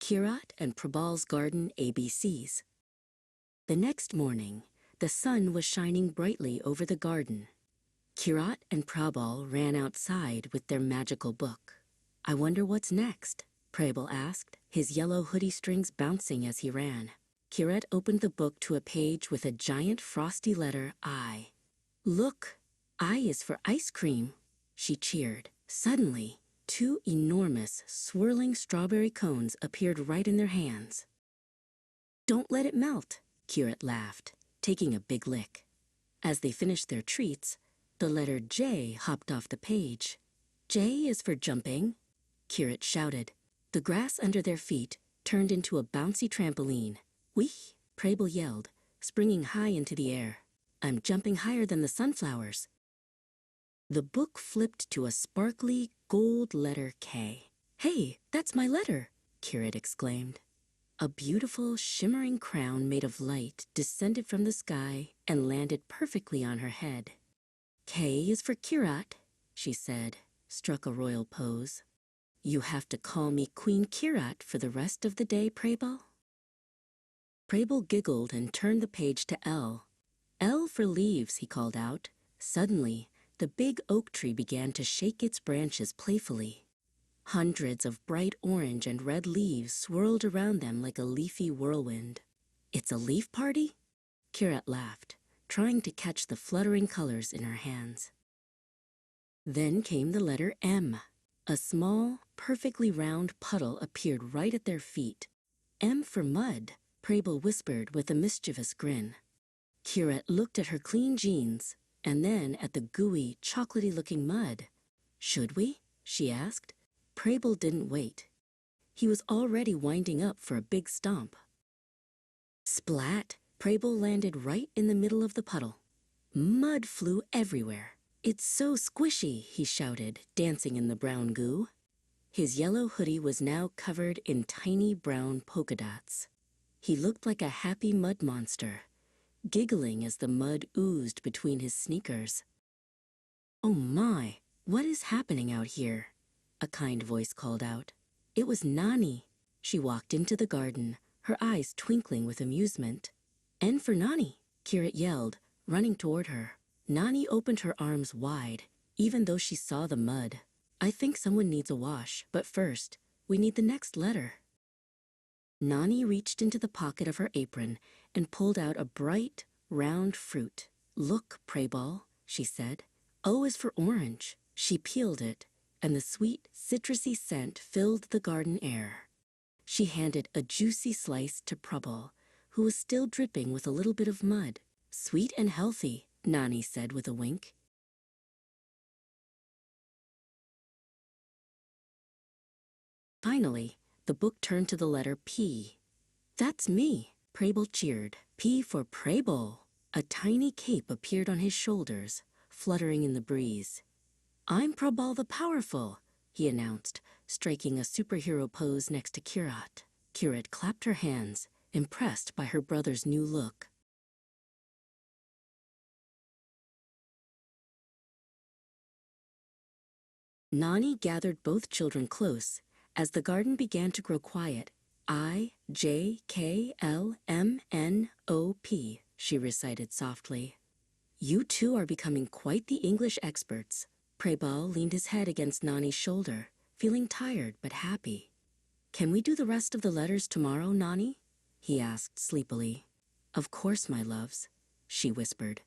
Keerat and Prabal's Garden ABCs. The next morning, the sun was shining brightly over the garden. Keerat and Prabal ran outside with their magical book. "I wonder what's next?" Prabal asked, his yellow hoodie strings bouncing as he ran. Keerat opened the book to a page with a giant frosty letter I. "Look, I is for ice cream," she cheered. Suddenly, two enormous, swirling strawberry cones appeared right in their hands. "Don't let it melt," Keerat laughed, taking a big lick. As they finished their treats, the letter J hopped off the page. "J is for jumping," Keerat shouted. The grass under their feet turned into a bouncy trampoline. "Whee!" Prabal yelled, springing high into the air. "I'm jumping higher than the sunflowers." The book flipped to a sparkly gold letter K. "Hey, that's my letter!" Keerat exclaimed. A beautiful, shimmering crown made of light descended from the sky and landed perfectly on her head. "K is for Keerat," she said, struck a royal pose. "You have to call me Queen Keerat for the rest of the day, Prabal." Prabal giggled and turned the page to L. "L for leaves," he called out. Suddenly, the big oak tree began to shake its branches playfully. Hundreds of bright orange and red leaves swirled around them like a leafy whirlwind. "It's a leaf party?" Keerat laughed, trying to catch the fluttering colors in her hands. Then came the letter M. A small, perfectly round puddle appeared right at their feet. "M for mud," Prabal whispered with a mischievous grin. Keerat looked at her clean jeans and then at the gooey, chocolatey-looking mud. "Should we?" she asked. Prabal didn't wait. He was already winding up for a big stomp. Splat! Prabal landed right in the middle of the puddle. Mud flew everywhere. "It's so squishy," he shouted, dancing in the brown goo. His yellow hoodie was now covered in tiny brown polka dots. He looked like a happy mud monster, giggling as the mud oozed between his sneakers. "Oh my, what is happening out here?" a kind voice called out. It was Nani. She walked into the garden, her eyes twinkling with amusement. "N for Nani," Keerat yelled, running toward her. Nani opened her arms wide, even though she saw the mud. "I think someone needs a wash, but first, we need the next letter." Nani reached into the pocket of her apron and pulled out a bright, round fruit. "Look, Prabal," she said. "O is for orange." She peeled it, and the sweet, citrusy scent filled the garden air. She handed a juicy slice to Prabal, who was still dripping with a little bit of mud. "Sweet and healthy," Nani said with a wink. Finally, the book turned to the letter P. "That's me," Prabal cheered. "P for Prabal." A tiny cape appeared on his shoulders, fluttering in the breeze. "I'm Prabal the Powerful," he announced, striking a superhero pose next to Keerat. Keerat clapped her hands, impressed by her brother's new look. Nani gathered both children close as the garden began to grow quiet. "I-J-K-L-M-N-O-P," she recited softly. "You two are becoming quite the English experts." Prabal leaned his head against Nani's shoulder, feeling tired but happy. "Can we do the rest of the letters tomorrow, Nani?" he asked sleepily. "Of course, my loves," she whispered.